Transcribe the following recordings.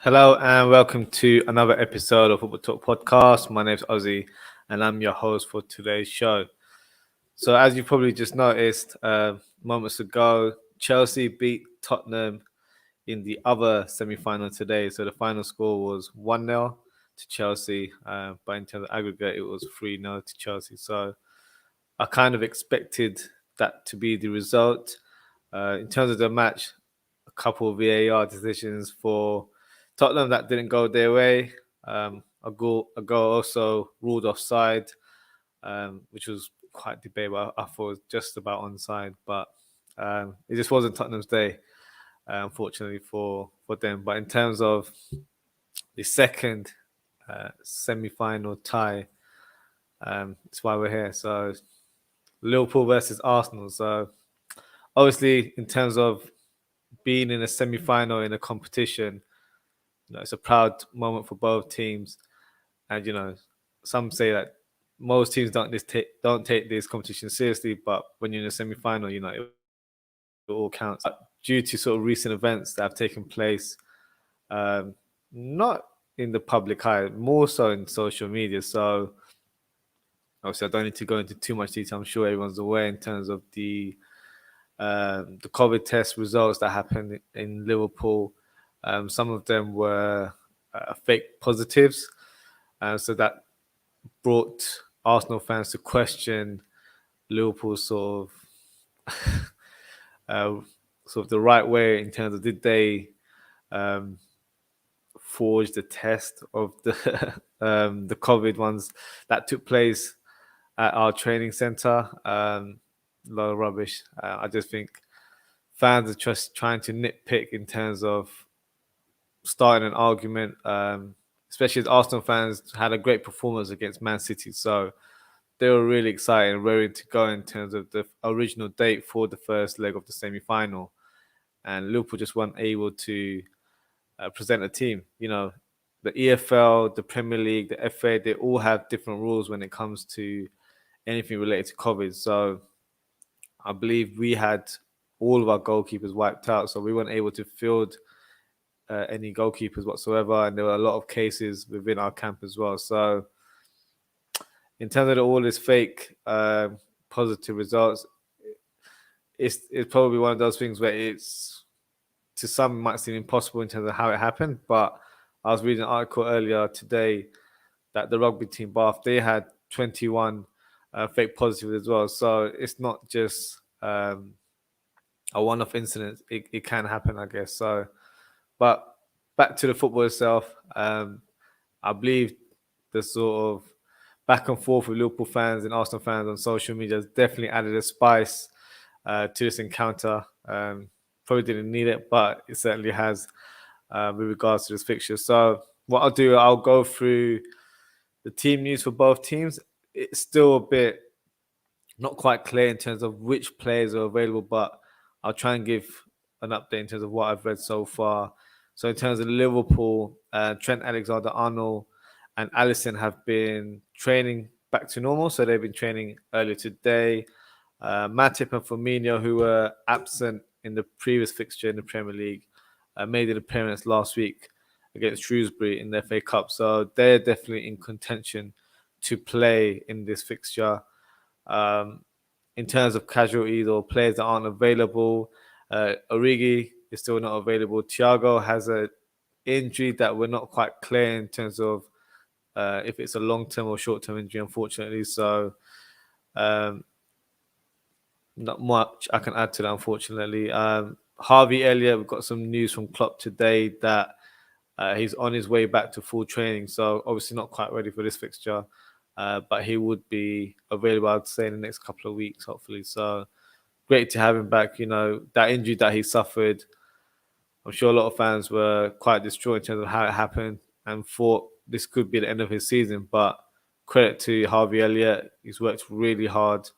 Hello and welcome to another episode of Football Talk Podcast. My name's Ozzie and I'm your host for today's show. So as you probably just noticed moments ago, Chelsea beat Tottenham in the other semi-final today. So the final score was 1-0 to Chelsea, but in terms of aggregate, it was 3-0 to Chelsea. So I kind of expected that to be the result. In terms of the match, a couple of VAR decisions for Tottenham that didn't go their way. A goal also ruled offside, which was quite debatable. I thought it was just about onside, but it just wasn't Tottenham's day, unfortunately for them. But in terms of the second semi-final tie, that's why we're here. So Liverpool versus Arsenal. So obviously, in terms of being in a semi-final in a competition, it's a proud moment for both teams. And some say that most teams don't take this competition seriously, but when you're in a semi-final, it all counts. But due to sort of recent events that have taken place, not in the public eye, more so in social media. So obviously, I don't need to go into too much detail. I'm sure everyone's aware in terms of the COVID test results that happened in Liverpool. Some of them were fake positives. So that brought Arsenal fans to question Liverpool's sort of the right way in terms of did they forge the test of the the COVID ones that took place at our training center. A lot of rubbish. I just think fans are just trying to nitpick in terms of starting an argument, especially as Arsenal fans had a great performance against Man City. So they were really excited and ready to go in terms of the original date for the first leg of the semi-final. And Liverpool just weren't able to present a team. The EFL, the Premier League, the FA, they all have different rules when it comes to anything related to COVID. So I believe we had all of our goalkeepers wiped out. So we weren't able to field any goalkeepers whatsoever, and there were a lot of cases within our camp as well. So in terms of all this fake positive results, it's probably one of those things where it's, to some, might seem impossible in terms of how it happened. But I was reading an article earlier today that the rugby team Bath, they had 21 fake positives as well. So it's not just a one-off incident. It can happen, I guess. So, but back to the football itself, I believe the sort of back and forth with Liverpool fans and Arsenal fans on social media has definitely added a spice to this encounter. Probably didn't need it, but it certainly has with regards to this fixture. So what I'll do, I'll go through the team news for both teams. It's still a bit not quite clear in terms of which players are available, but I'll try and give an update in terms of what I've read so far. So in terms of Liverpool, Trent Alexander-Arnold and Alisson have been training back to normal. So they've been training earlier today. Matip and Firmino, who were absent in the previous fixture in the Premier League, made an appearance last week against Shrewsbury in the FA Cup. So they're definitely in contention to play in this fixture. In terms of casualties or players that aren't available, Origi is still not available. Thiago has an injury that we're not quite clear in terms of if it's a long-term or short-term injury, unfortunately. So not much I can add to that, unfortunately. Harvey Elliott, we've got some news from Klopp today that he's on his way back to full training. So obviously not quite ready for this fixture. But he would be available, I'd say, in the next couple of weeks, hopefully. So great to have him back. That injury that he suffered, I'm sure a lot of fans were quite distraught in terms of how it happened and thought this could be the end of his season. But credit to Harvey Elliott. He's worked really hard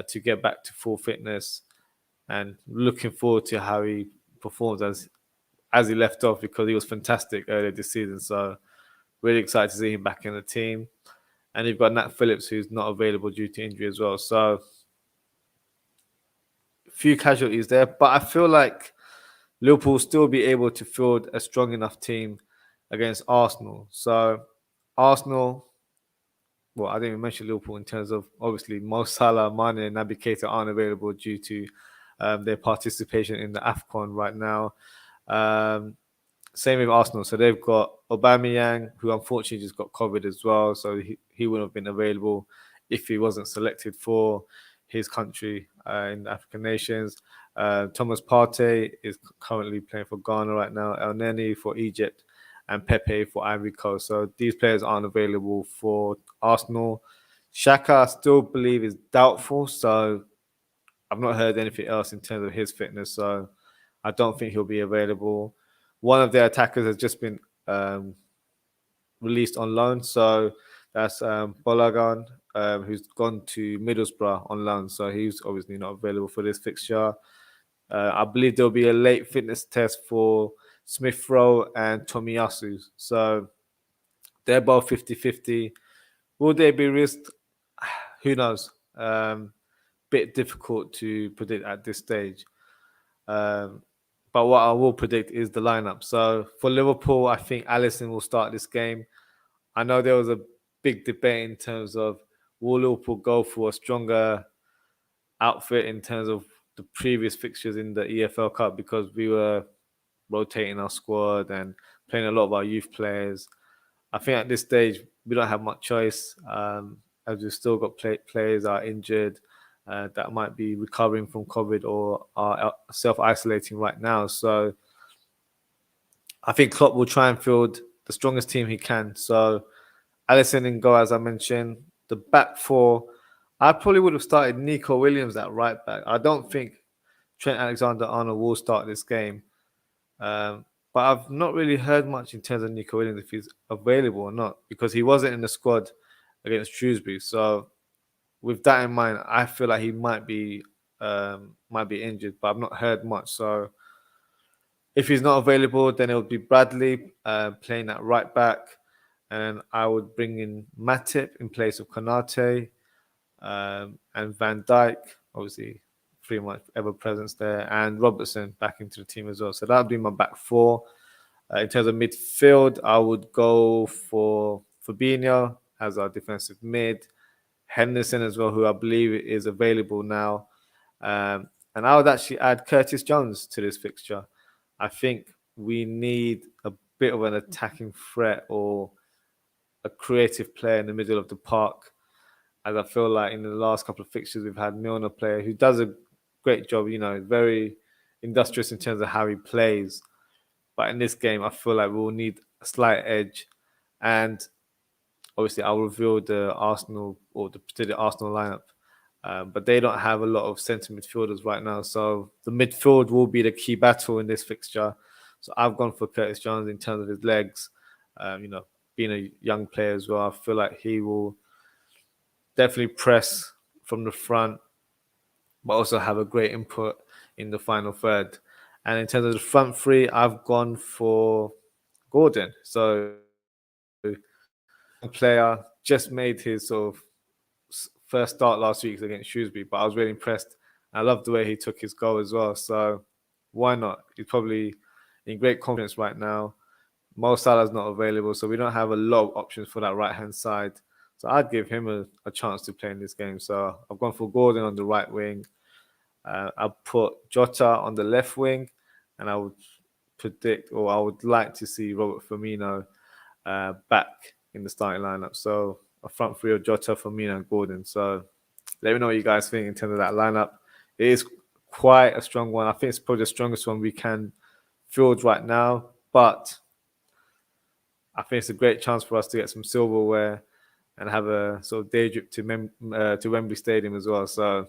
to get back to full fitness, and looking forward to how he performs as he left off, because he was fantastic earlier this season. So really excited to see him back in the team. And you've got Nat Phillips, who's not available due to injury as well. So few casualties there, but I feel like Liverpool will still be able to field a strong enough team against Arsenal. So Arsenal, well, I didn't even mention Liverpool in terms of obviously Mo Salah, Mane, and Naby Keita aren't available due to their participation in the AFCON right now. Um, Same with Arsenal. So they've got Aubameyang, who unfortunately just got COVID as well. So he wouldn't have been available if he wasn't selected for his country in the African nations. Thomas Partey is currently playing for Ghana right now. El Neni for Egypt and Pepe for Ivory Coast. So these players aren't available for Arsenal. Xhaka, I still believe, is doubtful. So I've not heard anything else in terms of his fitness. So I don't think he'll be available. One of their attackers has just been released on loan. So that's Bolagan, who's gone to Middlesbrough on loan. So he's obviously not available for this fixture. I believe there'll be a late fitness test for Smith Rowe and Tomiyasu. So they're both 50-50. Will they be risked? Who knows? Bit difficult to predict at this stage. But what I will predict is the lineup. So for Liverpool, I think Alisson will start this game. I know there was a big debate in terms of will Liverpool go for a stronger outfit in terms of the previous fixtures in the EFL Cup because we were rotating our squad and playing a lot of our youth players. I think at this stage we don't have much choice as we've still got players are injured that might be recovering from COVID or are self-isolating right now. So I think Klopp will try and field the strongest team he can. So Alisson in goal, as I mentioned. The back four, I probably would have started Nico Williams at right back. I don't think Trent Alexander-Arnold will start this game. But I've not really heard much in terms of Nico Williams if he's available or not because he wasn't in the squad against Shrewsbury. So with that in mind, I feel like he might be injured, but I've not heard much. So if he's not available, then it would be Bradley playing at right back, and I would bring in Matip in place of Konate and Van Dijk, obviously pretty much ever presence there, and Robertson back into the team as well. So that would be my back four. In terms of midfield, I would go for Fabinho as our defensive mid, Henderson as well, who I believe is available now. And I would actually add Curtis Jones to this fixture. I think we need a bit of an attacking threat or a creative player in the middle of the park. As I feel like in the last couple of fixtures, we've had Milner player who does a great job, very industrious in terms of how he plays. But in this game, I feel like we'll need a slight edge. And obviously, I'll reveal the Arsenal or the Arsenal lineup. But they don't have a lot of centre midfielders right now. So the midfield will be the key battle in this fixture. So I've gone for Curtis Jones in terms of his legs. Being a young player as well, I feel like he will definitely press from the front, but also have a great input in the final third. And in terms of the front three, I've gone for Gordon. So player just made his sort of first start last week against Shrewsbury, but I was really impressed. I love the way he took his goal as well. So why not? He's probably in great confidence right now. Mo Salah's not available, so we don't have a lot of options for that right-hand side. So I'd give him a chance to play in this game. So I've gone for Gordon on the right wing. I'll put Jota on the left wing, and I would predict, or I would like to see Robert Firmino back in the starting lineup. So a front three of Jota, Firmino, and Gordon. So let me know what you guys think in terms of that lineup. It is quite a strong one. I think it's probably the strongest one we can field right now, but I think it's a great chance for us to get some silverware and have a sort of day trip to Wembley Stadium as well. So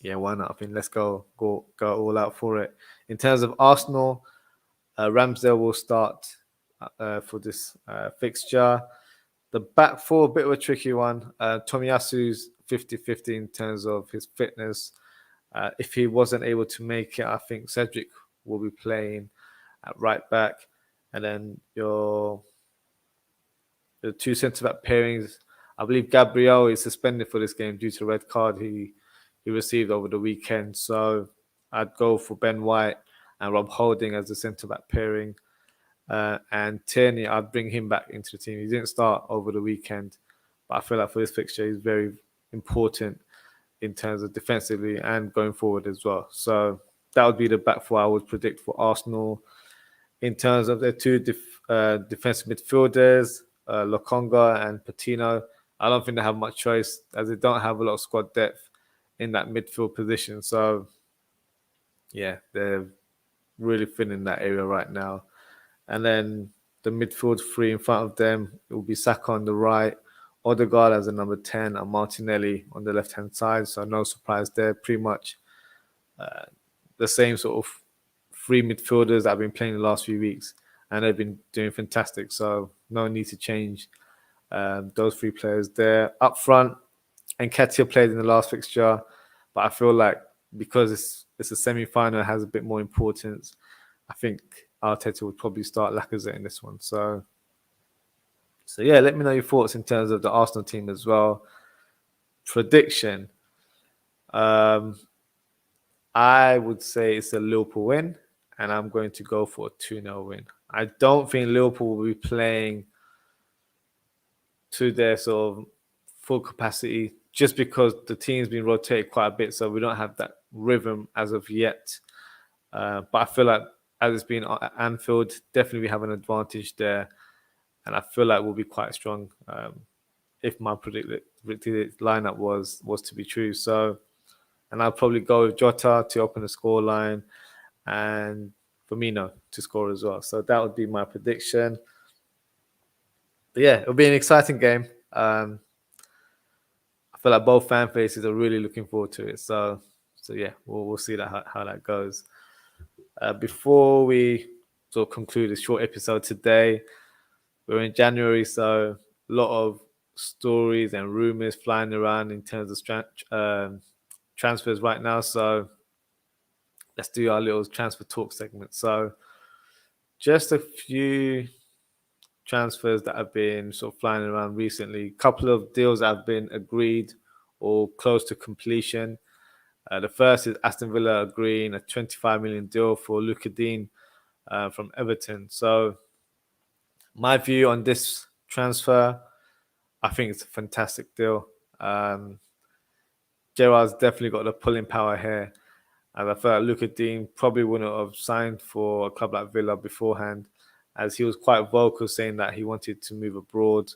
yeah, why not? I think let's go all out for it. In terms of Arsenal, Ramsdale will start for this fixture. The back four, a bit of a tricky one. Tomiyasu's 50-50 in terms of his fitness. If he wasn't able to make it, I think Cedric will be playing at right back. And then the two centre-back pairings, I believe Gabriel is suspended for this game due to a red card he he received over the weekend. So I'd go for Ben White and Rob Holding as the centre-back pairing. And Tierney, I'd bring him back into the team. He didn't start over the weekend, but I feel like for this fixture, he's very important in terms of defensively and going forward as well. So that would be the back four I would predict for Arsenal. In terms of their two defensive midfielders, Lokonga and Patino, I don't think they have much choice as they don't have a lot of squad depth in that midfield position. So, yeah, they're really thin in that area right now. And then the midfield three in front of them, it will be Saka on the right, Odegaard as a number 10, and Martinelli on the left-hand side. So no surprise there. Pretty much the same sort of three midfielders that have been playing the last few weeks, and they've been doing fantastic. So no need to change those three players there. Up front, Nketiah played in the last fixture, but I feel like because it's a semi-final, it has a bit more importance. I think Arteta would probably start Lacazette in this one. So yeah, let me know your thoughts in terms of the Arsenal team as well. Prediction. I would say it's a Liverpool win, and I'm going to go for a 2-0 win. I don't think Liverpool will be playing to their sort of full capacity just because the team's been rotated quite a bit, so we don't have that rhythm as of yet. But I feel like as it's been at Anfield, definitely we have an advantage there, and I feel like we'll be quite strong if my predicted lineup was to be true. So, and I'll probably go with Jota to open the score line and Firmino to score as well. So that would be my prediction. But yeah, it'll be an exciting game. I feel like both fan bases are really looking forward to it. So yeah, we'll see how that goes. Before we sort of conclude this short episode today, we're in January, so a lot of stories and rumors flying around in terms of transfers right now. So let's do our little transfer talk segment. So just a few transfers that have been sort of flying around recently. A couple of deals that have been agreed or close to completion. The first is Aston Villa agreeing a 25 million deal for Luka Dean from Everton. So my view on this transfer, I think it's a fantastic deal. Gerrard's definitely got the pulling power here. And I felt like Luka Dean probably wouldn't have signed for a club like Villa beforehand, as he was quite vocal saying that he wanted to move abroad.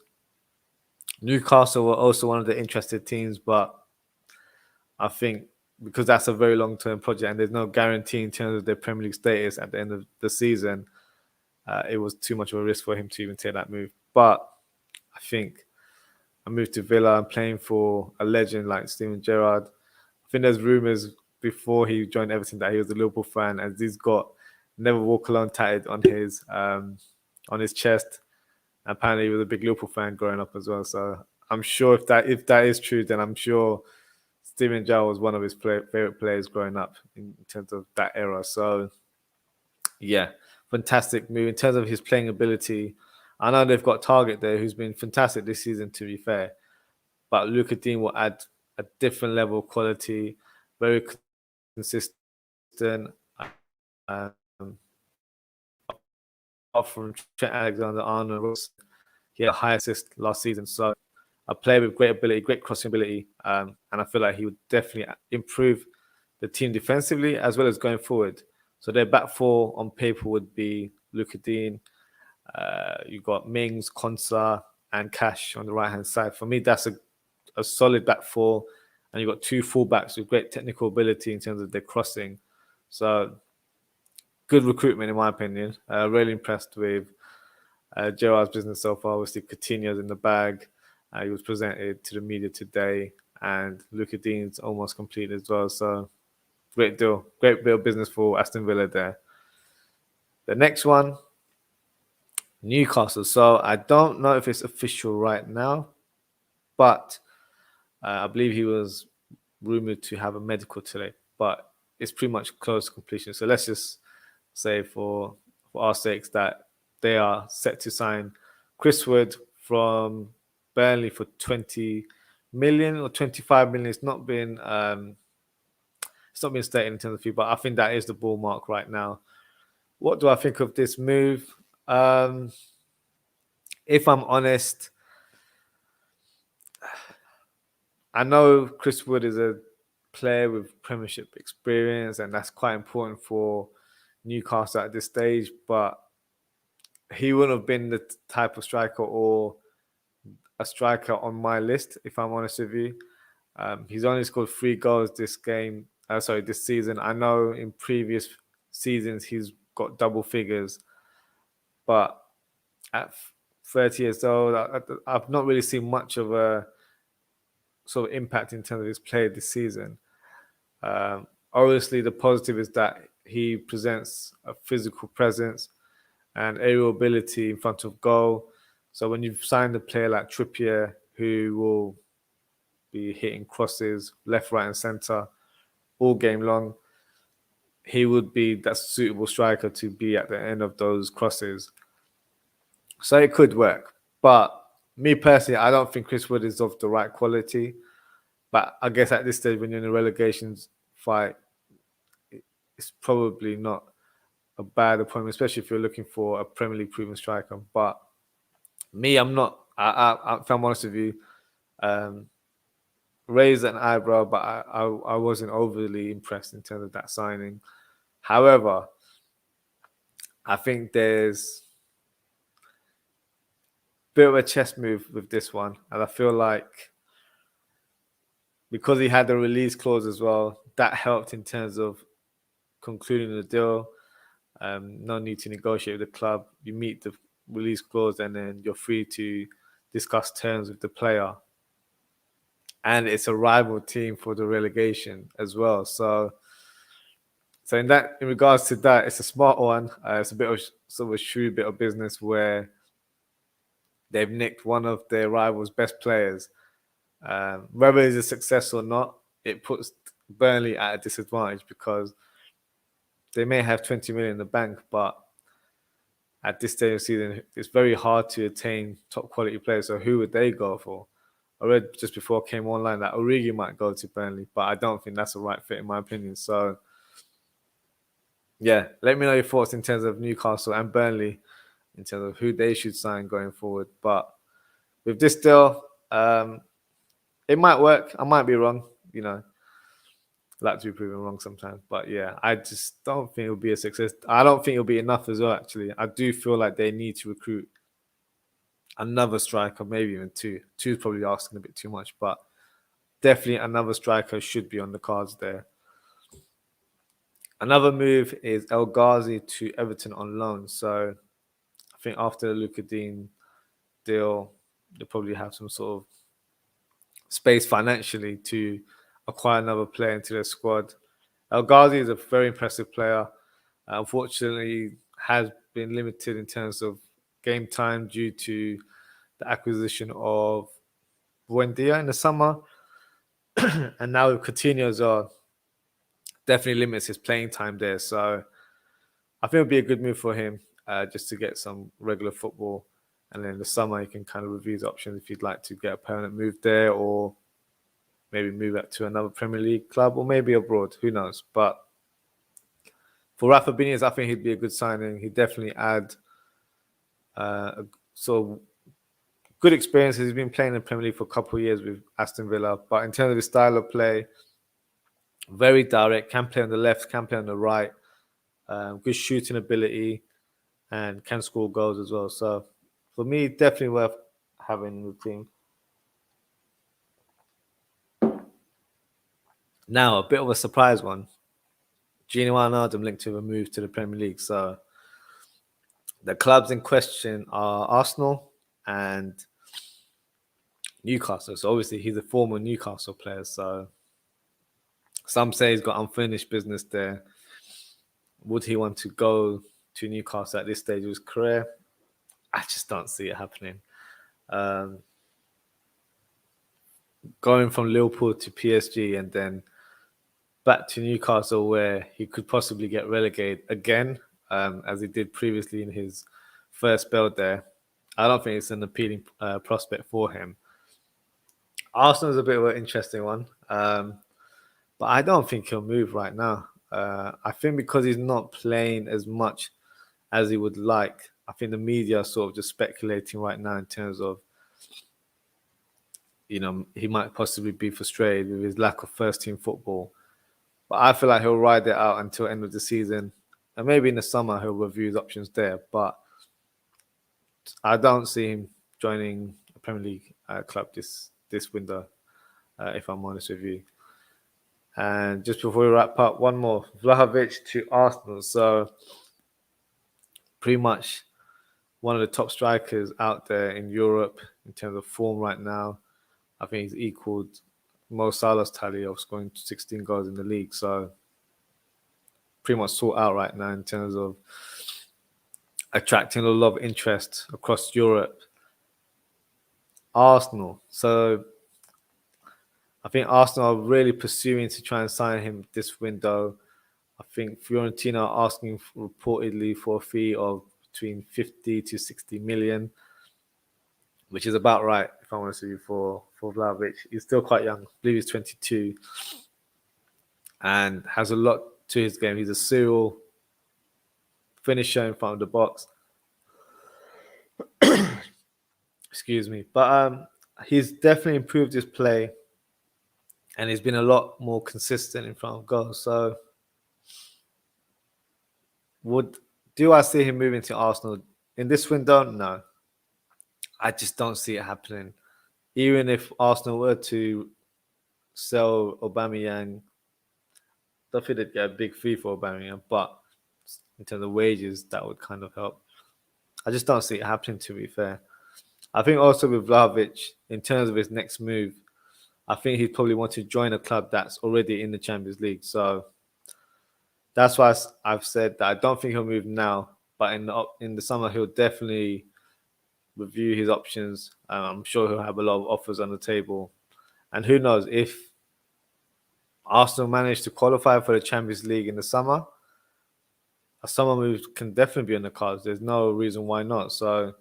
Newcastle were also one of the interested teams, but I think because that's a very long-term project and there's no guarantee in terms of their Premier League status at the end of the season, it was too much of a risk for him to even take that move. But I think a move to Villa and playing for a legend like Steven Gerrard, I think there's rumours before he joined Everton that he was a Liverpool fan, as he's got "Never Walk Alone" tatted on his chest. Apparently, he was a big Liverpool fan growing up as well. So I'm sure if that is true, then I'm sure Steven Gerrard was one of his favorite players growing up in terms of that era. So yeah, fantastic move in terms of his playing ability. I know they've got Target there, who's been fantastic this season, to be fair. But Luka Dean will add a different level of quality, very consistent. Um, Apart from Trent Alexander-Arnold, he had a high assist last season. So a player with great ability, great crossing ability, and I feel like he would definitely improve the team defensively as well as going forward. So their back four on paper would be Luka Dean. You've got Mings, Konsa, and Cash on the right-hand side. For me, that's a solid back four. And you've got two fullbacks with great technical ability in terms of their crossing. So good recruitment, in my opinion. Really impressed with Gerrard's business so far. Obviously, Coutinho's in the bag. He was presented to the media today. And Luka Dean's almost complete as well. So great deal. Great bit of business for Aston Villa there. The next one, Newcastle. So I don't know if it's official right now, but I believe he was rumored to have a medical today, but it's pretty much close to completion. So let's just say for our sakes that they are set to sign Chris Wood from Burnley for 20 million or 25 million. It's not been It's not been stated in terms of fee, but I think that is the ball mark right now. What do I think of this move? If I'm honest, I know Chris Wood is a player with Premiership experience, and that's quite important for Newcastle at this stage, but he wouldn't have been the type of striker or a striker on my list, if I'm honest with you. He's only scored 3 goals this this season. I know in previous seasons he's got double figures, but at 30 years old, I've not really seen much of a sort of impact in terms of his play this season. Obviously, the positive is that he presents a physical presence and aerial ability in front of goal. So when you've signed a player like Trippier, who will be hitting crosses left, right, and centre all game long, he would be that suitable striker to be at the end of those crosses. So it could work. But me personally, I don't think Chris Wood is of the right quality. But I guess at this stage, when you're in a relegation fight, it's probably not a bad appointment, especially if you're looking for a Premier League proven striker. But me, I'm not. If I'm honest with you, raised an eyebrow, but I wasn't overly impressed in terms of that signing. However, I think there's a bit of a chess move with this one, and I feel like because he had the release clause as well, that helped in terms of concluding the deal. No need to negotiate with the club. You meet the release clause, and then you're free to discuss terms with the player. And it's a rival team for the relegation as well. So in regards to that, it's a smart one. It's a bit of sort of a shrewd bit of business where they've nicked one of their rivals' best players. Whether it's a success or not, it puts Burnley at a disadvantage because they may have 20 million in the bank, but at this stage of the season, it's very hard to attain top quality players. So who would they go for? I read just before I came online that Origi might go to Burnley, but I don't think that's the right fit in my opinion. So yeah, let me know your thoughts in terms of Newcastle and Burnley, in terms of who they should sign going forward. But with this deal, it might work. I might be wrong. Like to be proven wrong sometimes. But yeah, I just don't think it'll be a success. I don't think it'll be enough as well, actually. I do feel like they need to recruit another striker, maybe even two. Two is probably asking a bit too much, but definitely another striker should be on the cards there. Another move is El Ghazi to Everton on loan. So I think after the Luka Dean deal, they'll probably have some sort of space financially to acquire another player into their squad. El Ghazi is a very impressive player. Unfortunately, has been limited in terms of game time due to the acquisition of Buendia in the summer. And now with Coutinho as well, definitely limits his playing time there. So I think it would be a good move for him just to get some regular football. And then in the summer, he can kind of review his options if he'd like to get a permanent move there or maybe move up to another Premier League club or maybe abroad. Who knows? But for Rafa Benitez, I think he'd be a good signing. He'd definitely add a sort of good experience. He's been playing in the Premier League for a couple of years with Aston Villa. But in terms of his style of play, very direct, can play on the left, can play on the right, good shooting ability, and can score goals as well. So for me, definitely worth having in the team. Now, a bit of a surprise one. Gini Wijnaldum linked to a move to the Premier League. So the clubs in question are Arsenal and Newcastle. So obviously he's a former Newcastle player. So some say he's got unfinished business there. Would he want to go to Newcastle at this stage of his career? I just don't see it happening. Going from Liverpool to PSG and then back to Newcastle where he could possibly get relegated again, as he did previously in his first spell there. I don't think it's an appealing prospect for him. Arsenal is a bit of an interesting one. but I don't think he'll move right now. I think because he's not playing as much as he would like, I think the media are sort of just speculating right now in terms of, he might possibly be frustrated with his lack of first team football. But I feel like he'll ride it out until end of the season. And maybe in the summer he'll review his options there. But I don't see him joining a Premier League club this window, if I'm honest with you. And just before we wrap up, one more. Vlahovic to Arsenal. So pretty much one of the top strikers out there in Europe in terms of form right now. I think he's equaled Mo Salah's tally of scoring 16 goals in the league. So pretty much sought out right now in terms of attracting a lot of interest across Europe. Arsenal. So I think Arsenal are really pursuing to try and sign him this window. I think Fiorentina are asking reportedly for a fee of between 50 to 60 million, which is about right, if I'm honest with you, for Vlahovic. He's still quite young. I believe he's 22 and has a lot to his game. He's a serial finisher in front of the box. Excuse me. But he's definitely improved his play and he's been a lot more consistent in front of goals. So do I see him moving to Arsenal in this window? No. I just don't see it happening. Even if Arsenal were to sell Aubameyang, I don't think they'd get a big fee for Aubameyang, but in terms of wages, that would kind of help. I just don't see it happening, to be fair. I think also with Vlahovic, in terms of his next move, I think he'd probably want to join a club that's already in the Champions League. So that's why I've said that I don't think he'll move now, but in the summer he'll definitely review his options. I'm sure he'll have a lot of offers on the table, and who knows if Arsenal manage to qualify for the Champions League in the summer, a summer move can definitely be on the cards. There's no reason why not. So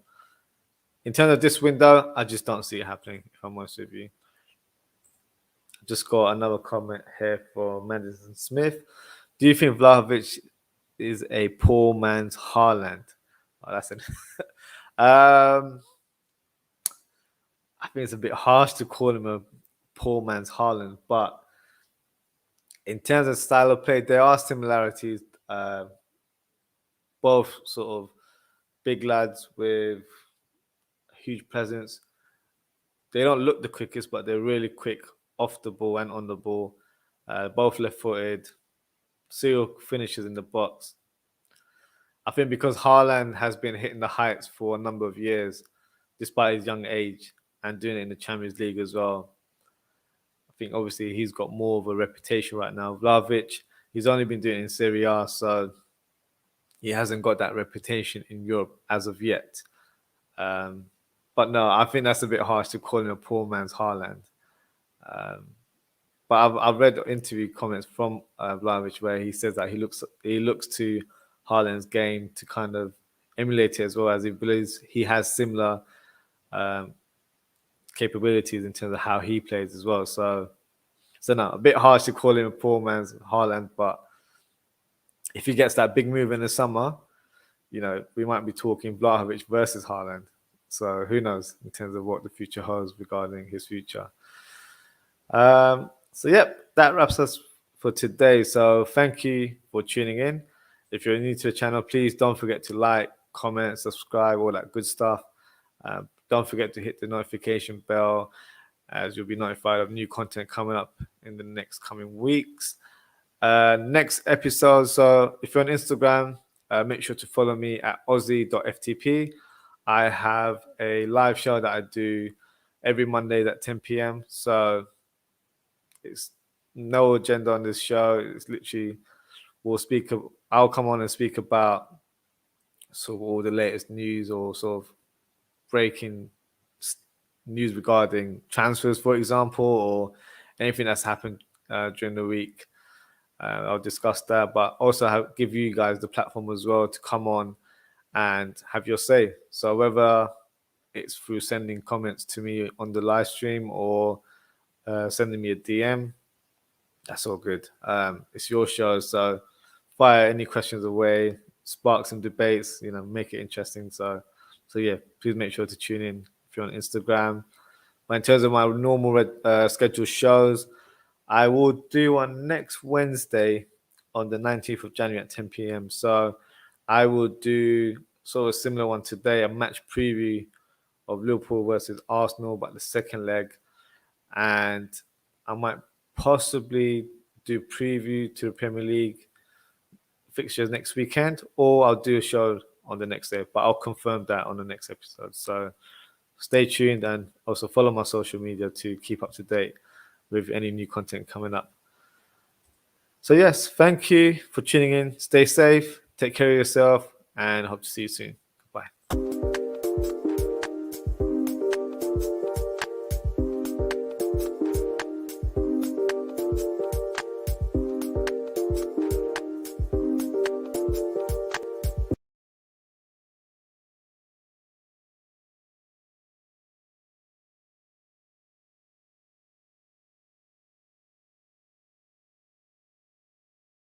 in terms of this window, I just don't see it happening, if I'm honest with you. Just got another comment here for Madison Smith. Do you think Vlahovic is a poor man's Haaland? Oh, that's it. I think it's a bit harsh to call him a poor man's Haaland, but in terms of style of play, there are similarities. Both sort of big lads with huge presence. They don't look the quickest, but they're really quick off the ball and on the ball. Both left-footed, serial finishes in the box. I think because Haaland has been hitting the heights for a number of years, despite his young age, and doing it in the Champions League as well. I think obviously he's got more of a reputation right now. Vlahovic, he's only been doing it in Serie A, so he hasn't got that reputation in Europe as of yet. But no, I think that's a bit harsh to call him a poor man's Haaland. But I've read interview comments from Vlahovic where he says that he looks to Haaland's game to kind of emulate it, as well as he believes he has similar capabilities in terms of how he plays as well. So no, a bit harsh to call him a poor man's Haaland, but if he gets that big move in the summer, we might be talking Vlahovic versus Haaland. So who knows in terms of what the future holds regarding his future. That wraps us for today. So thank you for tuning in. If you're new to the channel, please don't forget to like, comment, subscribe, all that good stuff. Don't forget to hit the notification bell, as you'll be notified of new content coming up in the next coming weeks. Next episode, so if you're on Instagram, make sure to follow me at ozzie.ftp. I have a live show that I do every Monday at 10 p.m. So it's no agenda on this show. It's literally I'll come on and speak about sort of all the latest news or sort of breaking news regarding transfers, for example, or anything that's happened during the week. I'll discuss that, but also give you guys the platform as well to come on and have your say. So whether it's through sending comments to me on the live stream or sending me a DM, That's all good. It's your show, so fire any questions away, spark some debates. Make it interesting. So yeah, please make sure to tune in if you're on Instagram. But in terms of my normal scheduled shows, I will do one next Wednesday on the 19th of January at 10 p.m. So I will do sort of a similar one today, a match preview of Liverpool versus Arsenal, but the second leg. And I might possibly do preview to the Premier League fixtures next weekend, or I'll do a show on the next day, but I'll confirm that on the next episode. So stay tuned and also follow my social media to keep up to date with any new content coming up. So yes, thank you for tuning in. Stay safe, take care of yourself, and hope to see you soon. Bye.